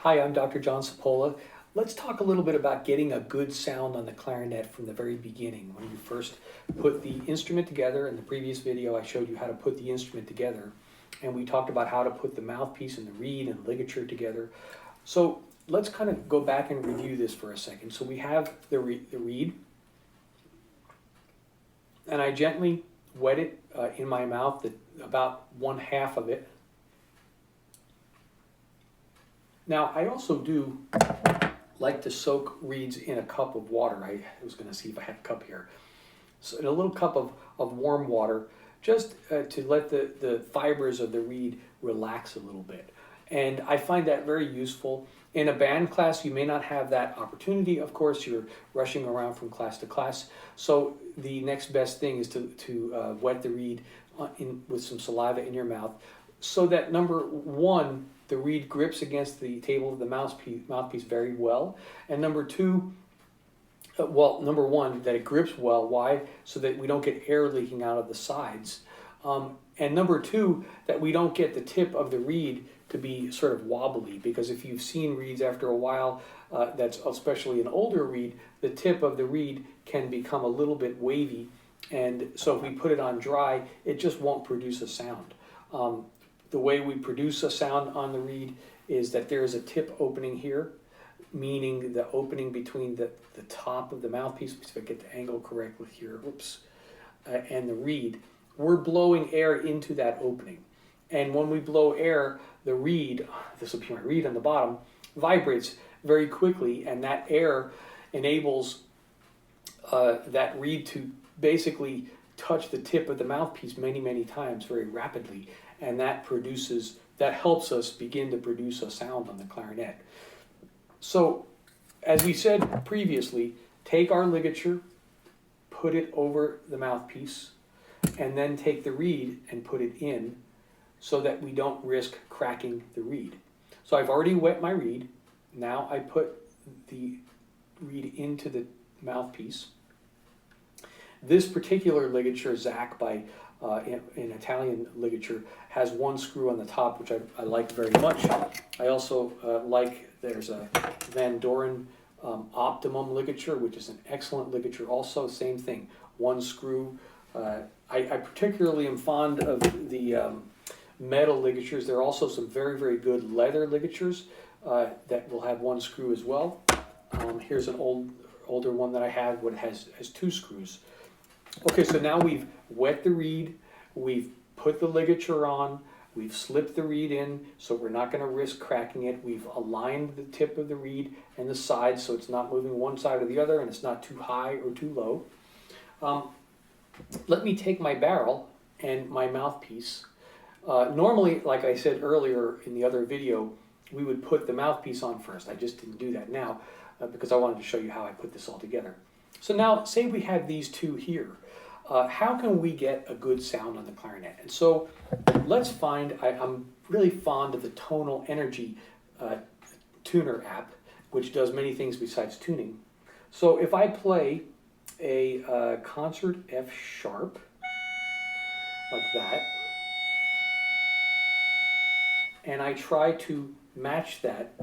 Hi, I'm Dr. John Cipolla. Let's talk a little bit about getting a good sound on the clarinet from the very beginning. When you first put the instrument together, in the previous video I showed you how to put the instrument together, and we talked about how to put the mouthpiece and the reed and ligature together. So let's kind of go back and review this for a second. So we have the reed, and I gently wet it in my mouth, about 1/2 of it. Now, I also do like to soak reeds in a cup of water. I was going to see if I had a cup here. So in a little cup of warm water, just to let the fibers of the reed relax a little bit. And I find that very useful. In a band class, you may not have that opportunity. Of course, you're rushing around from class to class. So the next best thing is to wet the reed with some saliva in your mouth, so that number one, the reed grips against the table of the mouthpiece very well. And number two, number one, that it grips well. Why? So that we don't get air leaking out of the sides. And number two, that we don't get the tip of the reed to be sort of wobbly, because if you've seen reeds after a while, that's especially an older reed, the tip of the reed can become a little bit wavy. And so if we put it on dry, it just won't produce a sound. The way we produce a sound on the reed is that there is a tip opening here, meaning the opening between the top of the mouthpiece, if I get the angle correctly here, whoops, and the reed. We're blowing air into that opening. And when we blow air, the reed, this will be my reed on the bottom, vibrates very quickly, and that air enables that reed to basically touch the tip of the mouthpiece many, many times very rapidly. And that helps us begin to produce a sound on the clarinet. So, as we said previously, take our ligature, put it over the mouthpiece, and then take the reed and put it in so that we don't risk cracking the reed. So I've already wet my reed. Now I put the reed into the mouthpiece. This particular ligature, Zach, by an Italian ligature, has one screw on the top, which I like very much. I also there's a Van Doren Optimum ligature, which is an excellent ligature also, same thing, one screw. I particularly am fond of the metal ligatures. There are also some very, very good leather ligatures that will have one screw as well. Here's an older one that I have, what has 2 screws. Okay, so now we've wet the reed, we've put the ligature on, we've slipped the reed in, so we're not going to risk cracking it. We've aligned the tip of the reed and the sides so it's not moving one side or the other, and it's not too high or too low. Let me take my barrel and my mouthpiece. Normally, like I said earlier in the other video, we would put the mouthpiece on first. I just didn't do that now because I wanted to show you how I put this all together. So now, say we have these two here. How can we get a good sound on the clarinet? And so let's find, I'm really fond of the Tonal Energy tuner app, which does many things besides tuning. So if I play a concert F sharp, like that, and I try to match that,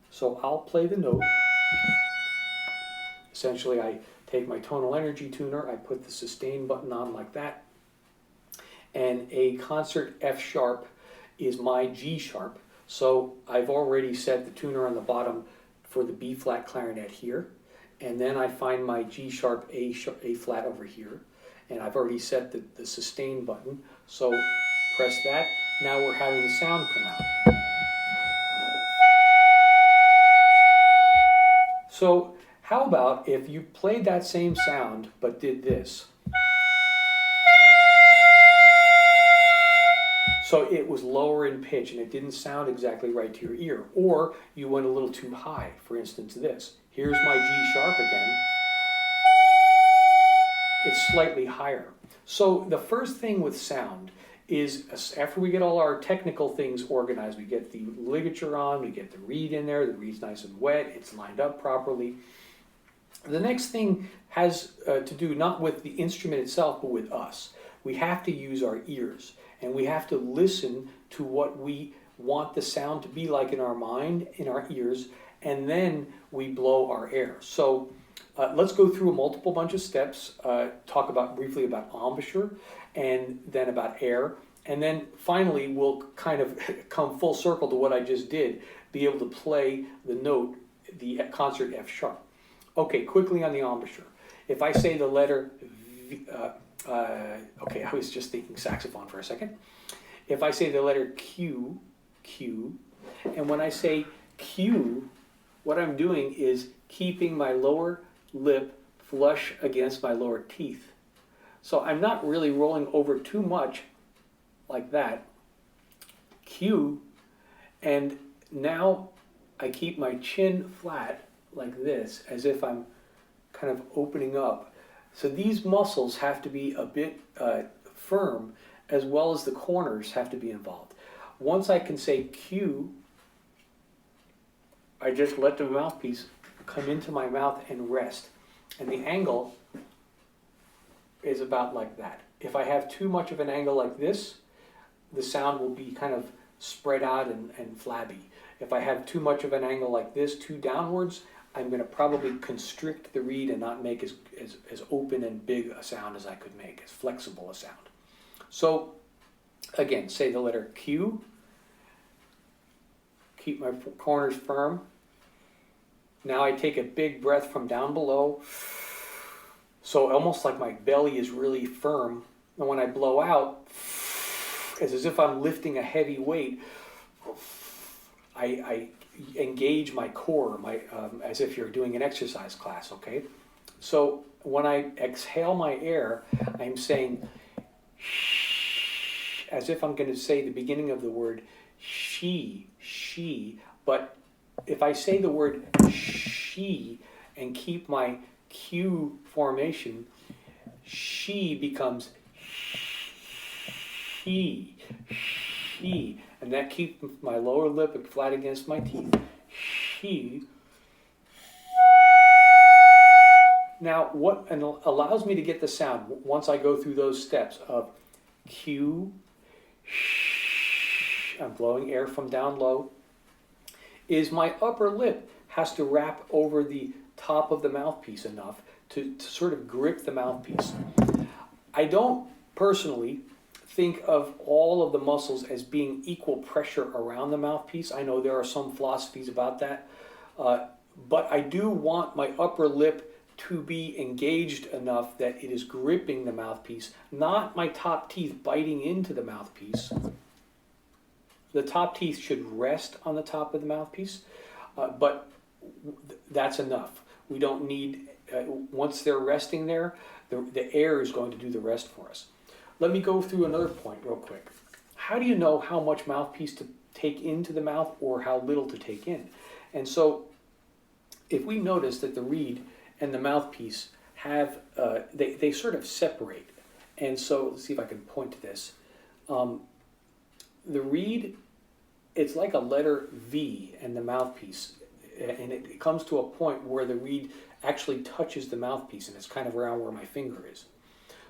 so I'll play the note. Essentially, I take my Tonal Energy tuner, I put the sustain button on like that, and a concert F sharp is my G sharp. So I've already set the tuner on the bottom for the B flat clarinet here, and then I find my G sharp, A flat over here, and I've already set the sustain button. So press that. Now we're having the sound come out. So how about if you played that same sound but did this? So it was lower in pitch and it didn't sound exactly right to your ear. Or you went a little too high, for instance this. Here's my G sharp again. It's slightly higher. So the first thing with sound is, after we get all our technical things organized, we get the ligature on, we get the reed in there, the reed's nice and wet, it's lined up properly. The next thing has to do not with the instrument itself, but with us. We have to use our ears, and we have to listen to what we want the sound to be like in our mind, in our ears, and then we blow our air. So let's go through a multiple bunch of steps, talk briefly about embouchure, and then about air, and then finally we'll kind of come full circle to what I just did, be able to play the note, the concert F sharp. Okay, quickly on the embouchure. If I say the letter V, okay, I was just thinking saxophone for a second. If I say the letter Q, Q, and when I say Q, what I'm doing is keeping my lower lip flush against my lower teeth. So I'm not really rolling over too much like that. Q, and now I keep my chin flat like this, as if I'm kind of opening up. So these muscles have to be a bit firm, as well as the corners have to be involved. Once I can say Q, I just let the mouthpiece come into my mouth and rest. And the angle is about like that. If I have too much of an angle like this, the sound will be kind of spread out and flabby. If I have too much of an angle like this, too downwards, I'm going to probably constrict the reed and not make as open and big a sound as I could make, as flexible a sound. So again, say the letter Q, keep my corners firm. Now I take a big breath from down below, so almost like my belly is really firm. And when I blow out, it's as if I'm lifting a heavy weight. I engage my core, as if you're doing an exercise class, okay? So when I exhale my air, I'm saying shh, as if I'm going to say the beginning of the word she, but if I say the word she and keep my Q formation, she becomes she, and that keeps my lower lip flat against my teeth. She. Now, what allows me to get the sound once I go through those steps of Q, I'm blowing air from down low, is my upper lip has to wrap over the top of the mouthpiece enough to sort of grip the mouthpiece. I don't personally think of all of the muscles as being equal pressure around the mouthpiece. I know there are some philosophies about that, but I do want my upper lip to be engaged enough that it is gripping the mouthpiece, not my top teeth biting into the mouthpiece. The top teeth should rest on the top of the mouthpiece, but that's enough. We don't need, once they're resting there, the air is going to do the rest for us. Let me go through another point real quick. How do you know how much mouthpiece to take into the mouth or how little to take in? And so if we notice that the reed and the mouthpiece have, they sort of separate. And so let's see if I can point to this. The reed, it's like a letter V and the mouthpiece, and it comes to a point where the reed actually touches the mouthpiece, and it's kind of around where my finger is.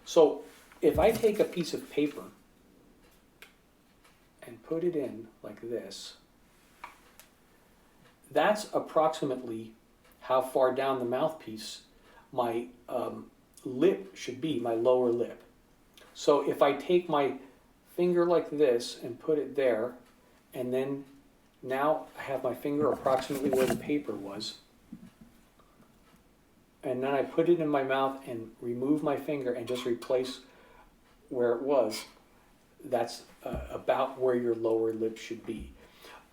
So if I take a piece of paper and put it in like this, that's approximately how far down the mouthpiece my lip should be, my lower lip. So if I take my finger like this and put it there, and then now I have my finger approximately where the paper was, and then I put it in my mouth and remove my finger and just replace where it was, that's about where your lower lip should be.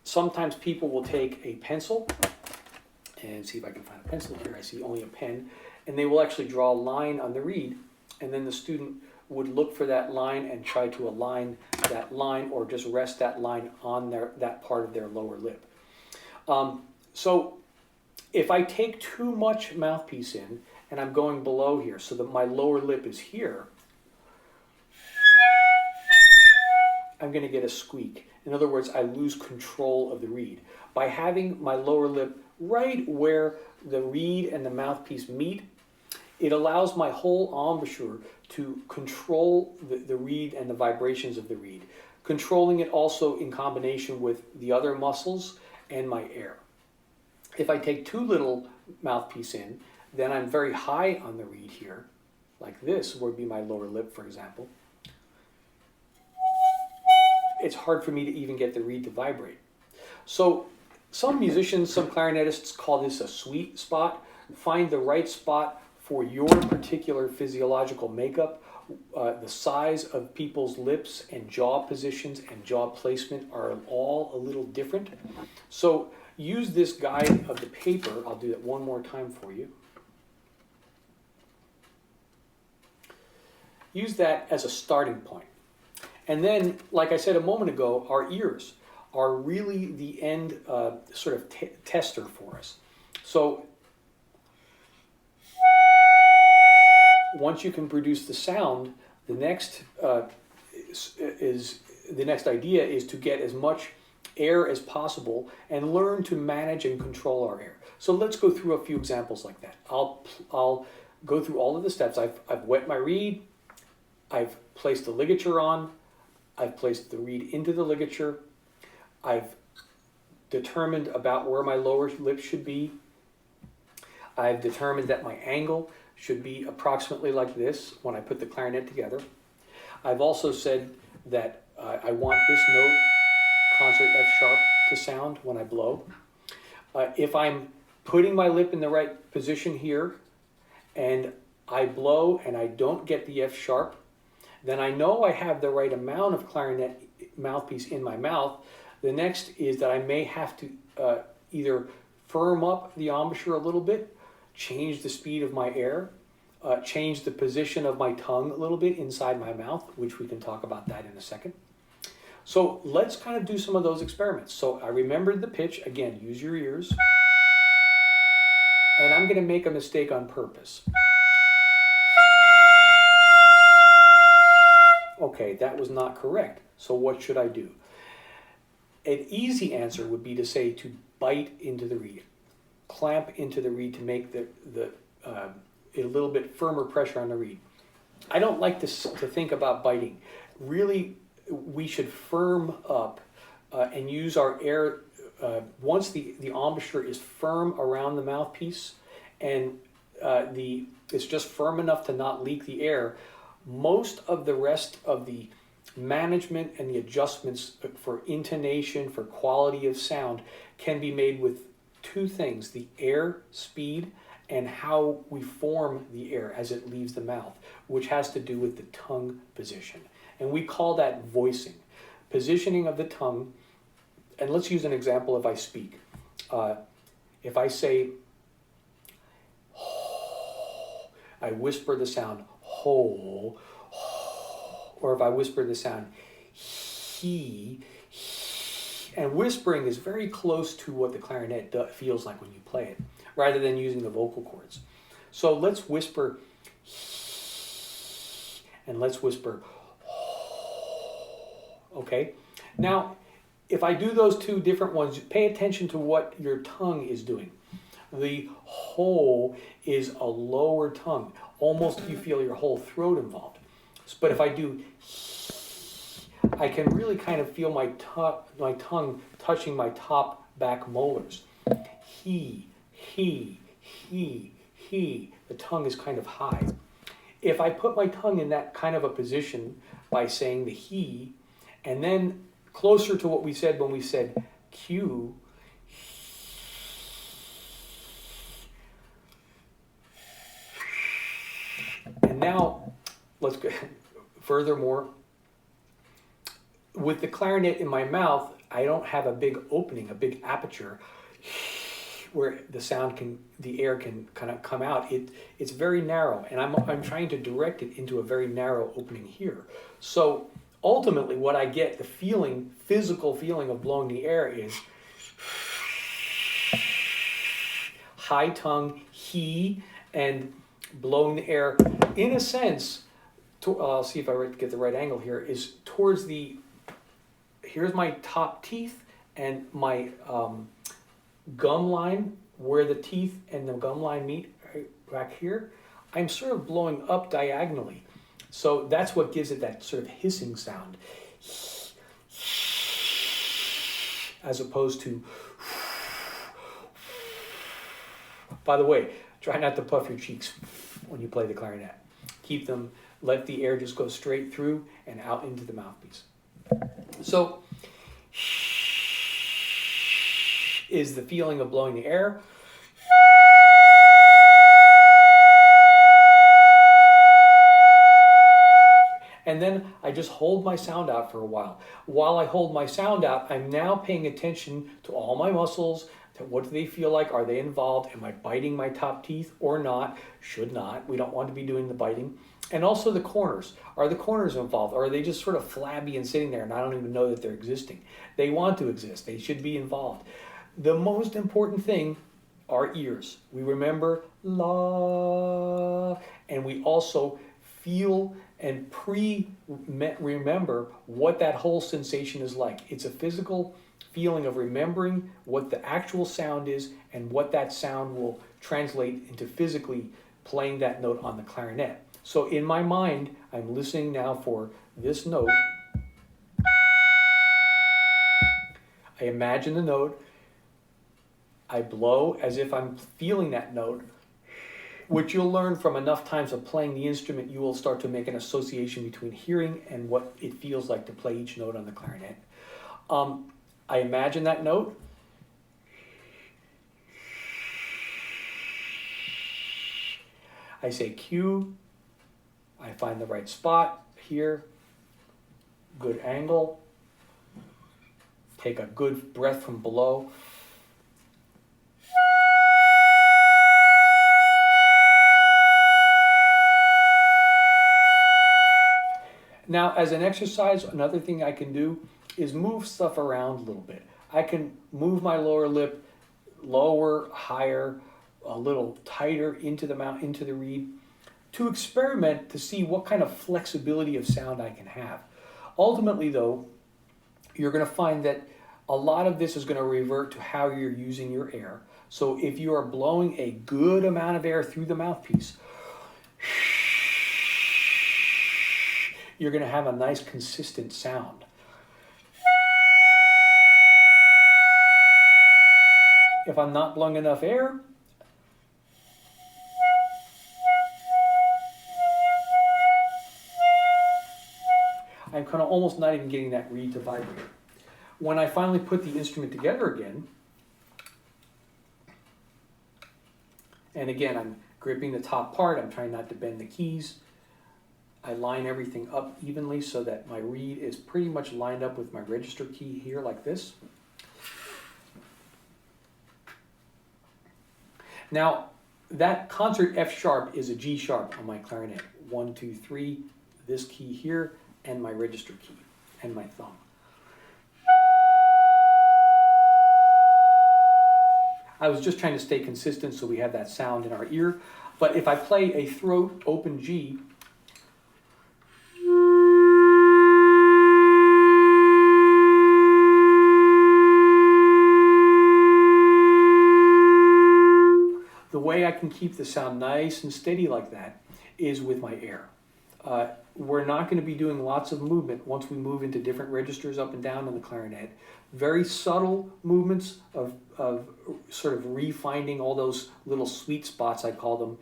Sometimes people will take a pencil, and see if I can find a pencil here, I see only a pen, and they will actually draw a line on the reed, and then the student would look for that line and try to align that line or just rest that line on that part of their lower lip. So if I take too much mouthpiece in and I'm going below here so that my lower lip is here, I'm going to get a squeak. In other words, I lose control of the reed. By having my lower lip right where the reed and the mouthpiece meet, it allows my whole embouchure to control the reed and the vibrations of the reed. controlling it also in combination with the other muscles and my air. If I take too little mouthpiece in, then I'm very high on the reed here, like this would be my lower lip, for example. It's hard for me to even get the reed to vibrate. So some musicians, some clarinetists call this a sweet spot. Find the right spot for your particular physiological makeup. The size of people's lips and jaw positions and jaw placement are all a little different. So use this guide of the paper. I'll do it one more time for you. Use that as a starting point. And then, like I said a moment ago, our ears are really the end sort of tester for us. So once you can produce the sound, the next idea is to get as much air as possible and learn to manage and control our air. So let's go through a few examples like that. I'll go through all of the steps. I've wet my reed. I've placed the ligature on. I've placed the reed into the ligature. I've determined about where my lower lip should be. I've determined that my angle should be approximately like this when I put the clarinet together. I've also said that I want this note, concert F sharp, to sound when I blow. If I'm putting my lip in the right position here and I blow and I don't get the F sharp, then I know I have the right amount of clarinet mouthpiece in my mouth. The next is that I may have to either firm up the embouchure a little bit, change the speed of my air, change the position of my tongue a little bit inside my mouth, which we can talk about that in a second. So let's kind of do some of those experiments. So I remembered the pitch. Again, use your ears. And I'm going to make a mistake on purpose. Okay, that was not correct. So what should I do? An easy answer would be to say to bite into the reed, clamp into the reed to make a little bit firmer pressure on the reed. I don't like to think about biting. Really, we should firm up and use our air. Once the embouchure is firm around the mouthpiece and it's just firm enough to not leak the air, most of the rest of the management and the adjustments for intonation, for quality of sound, can be made with two things: the air speed and how we form the air as it leaves the mouth, which has to do with the tongue position. And we call that voicing, positioning of the tongue. And let's use an example if I speak. If I say, ho, I whisper the sound, ho, or if I whisper the sound, he, and whispering is very close to what the clarinet feels like when you play it, rather than using the vocal cords. So let's whisper, and let's whisper, okay? Now, if I do those two different ones, pay attention to what your tongue is doing. The ho is a lower tongue. Almost you feel your whole throat involved. But if I do, I can really kind of feel my tongue touching my top back molars. He. The tongue is kind of high. If I put my tongue in that kind of a position by saying the he, and then closer to what we said when we said Q, and now let's go. Furthermore, with the clarinet in my mouth, I don't have a big opening, a big aperture where the air can kind of come out. It's very narrow, and I'm trying to direct it into a very narrow opening here. So ultimately, what I get, the physical feeling of blowing the air is high tongue, he, and blowing the air, in a sense, I'll see if I get the right angle here, is towards here's my top teeth and my gum line, where the teeth and the gum line meet right back here. I'm sort of blowing up diagonally. So that's what gives it that sort of hissing sound. as opposed to. By the way, try not to puff your cheeks when you play the clarinet. Keep them, let the air just go straight through and out into the mouthpiece. So, is the feeling of blowing the air. And then I just hold my sound out for a while. While I hold my sound out, I'm now paying attention to all my muscles. To what do they feel like? Are they involved? Am I biting my top teeth or not? Should not. We don't want to be doing the biting. And also the corners. Are the corners involved? Or are they just sort of flabby and sitting there and I don't even know that they're existing? They want to exist. They should be involved. The most important thing are ears. We remember la, and we also feel and remember what that whole sensation is like. It's a physical feeling of remembering what the actual sound is and what that sound will translate into physically playing that note on the clarinet. So in my mind, I'm listening now for this note. I imagine the note. I blow as if I'm feeling that note, which you'll learn from enough times of playing the instrument. You will start to make an association between hearing and what it feels like to play each note on the clarinet. I imagine that note. I say cue. I find the right spot here. Good angle. Take a good breath from below. Now, as an exercise, another thing I can do is move stuff around a little bit. I can move my lower lip lower, higher, a little tighter into the mouth, into the reed, to experiment to see what kind of flexibility of sound I can have. Ultimately, though, you're going to find that a lot of this is going to revert to how you're using your air. So if you are blowing a good amount of air through the mouthpiece, you're going to have a nice consistent sound. If I'm not blowing enough air, I'm kind of almost not even getting that reed to vibrate. When I finally put the instrument together again, and again, I'm gripping the top part, I'm trying not to bend the keys. I line everything up evenly so that my reed is pretty much lined up with my register key here like this. Now, that concert F sharp is a G sharp on my clarinet. 1, 2, 3, this key here, and my register key, and my thumb. I was just trying to stay consistent so we have that sound in our ear. But if I play a throat open G, the way I can keep the sound nice and steady like that is with my air. We're not going to be doing lots of movement once we move into different registers up and down on the clarinet. Very subtle movements of sort of refinding all those little sweet spots, I call them,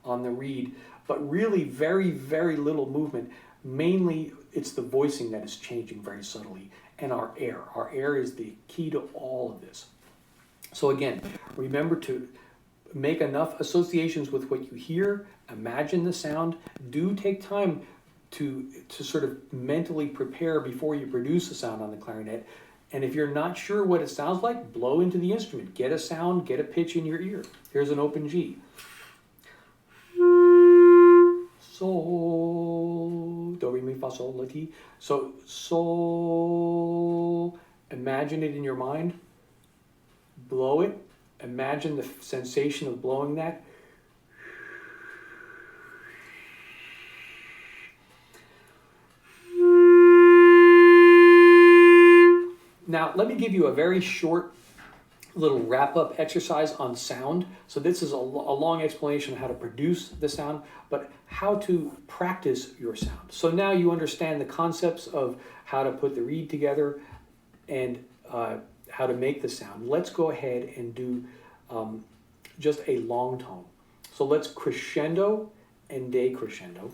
on the reed. But really very, very little movement. Mainly it's the voicing that is changing very subtly, and our air. Our air is the key to all of this. So again, remember to make enough associations with what you hear, imagine the sound, do take time to sort of mentally prepare before you produce a sound on the clarinet. And if you're not sure what it sounds like, blow into the instrument. Get a sound, get a pitch in your ear. Here's an open G. So, do, re, mi, fa, sol, la, ti. So, imagine it in your mind. Blow it. Imagine the sensation of blowing that. Now, let me give you a very short little wrap-up exercise on sound. So this is a long explanation of how to produce the sound, but how to practice your sound. So now you understand the concepts of how to put the reed together and how to make the sound, let's go ahead and do just a long tone. So let's crescendo and decrescendo.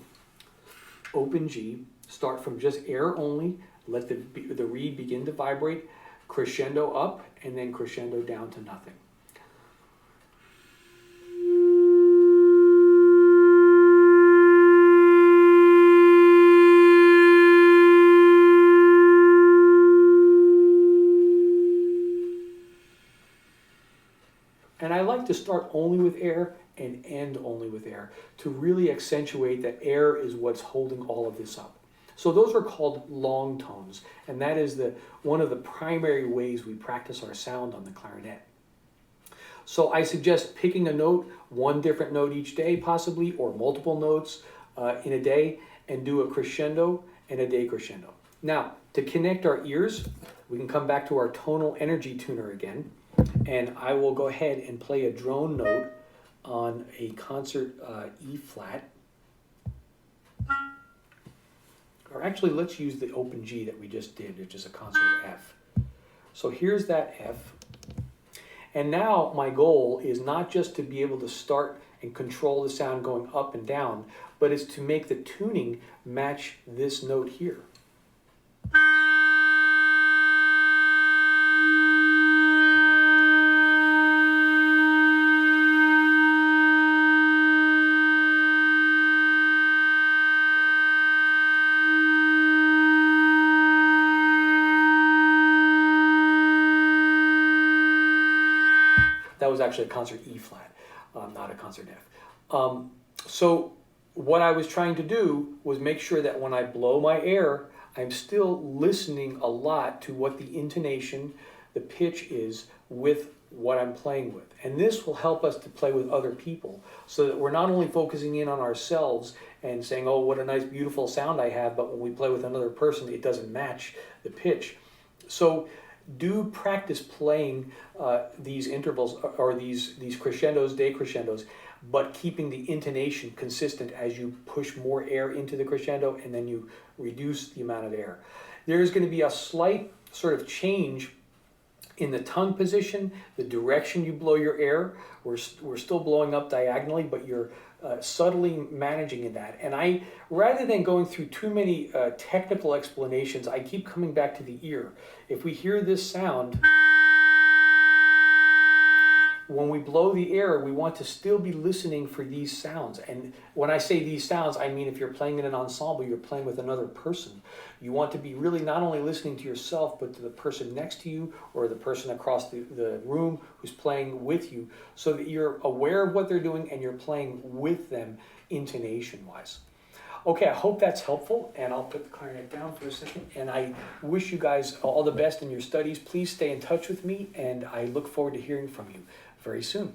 Open G, start from just air only, let the reed begin to vibrate, crescendo up, and then crescendo down to nothing. And I like to start only with air and end only with air to really accentuate that air is what's holding all of this up. So those are called long tones, and that is one of the primary ways we practice our sound on the clarinet. So I suggest picking a note, one different note each day possibly, or multiple notes in a day, and do a crescendo and a decrescendo. Now, to connect our ears, we can come back to our tonal energy tuner again, and I will go ahead and play a drone note on a concert E flat. Or actually, let's use the open G that we just did, which is a concert F. So here's that F. And now my goal is not just to be able to start and control the sound going up and down, but it's to make the tuning match this note here. That was actually a concert E flat, not a concert F. So what I was trying to do was make sure that when I blow my air, I'm still listening a lot to what the intonation, the pitch is with what I'm playing with. And this will help us to play with other people so that we're not only focusing in on ourselves and saying, oh, what a nice, beautiful sound I have, but when we play with another person, it doesn't match the pitch. So do practice playing these intervals or these crescendos, decrescendos, but keeping the intonation consistent as you push more air into the crescendo and then you reduce the amount of air. There's going to be a slight sort of change in the tongue position, the direction you blow your air. We're still blowing up diagonally, but you're subtly managing in that. And rather than going through too many technical explanations, I keep coming back to the ear. If we hear this sound, when we blow the air, we want to still be listening for these sounds. And when I say these sounds, I mean if you're playing in an ensemble, you're playing with another person. You want to be really not only listening to yourself, but to the person next to you or the person across the room who's playing with you, so that you're aware of what they're doing and you're playing with them intonation-wise. Okay, I hope that's helpful, and I'll put the clarinet down for a second. And I wish you guys all the best in your studies. Please stay in touch with me, and I look forward to hearing from you very soon.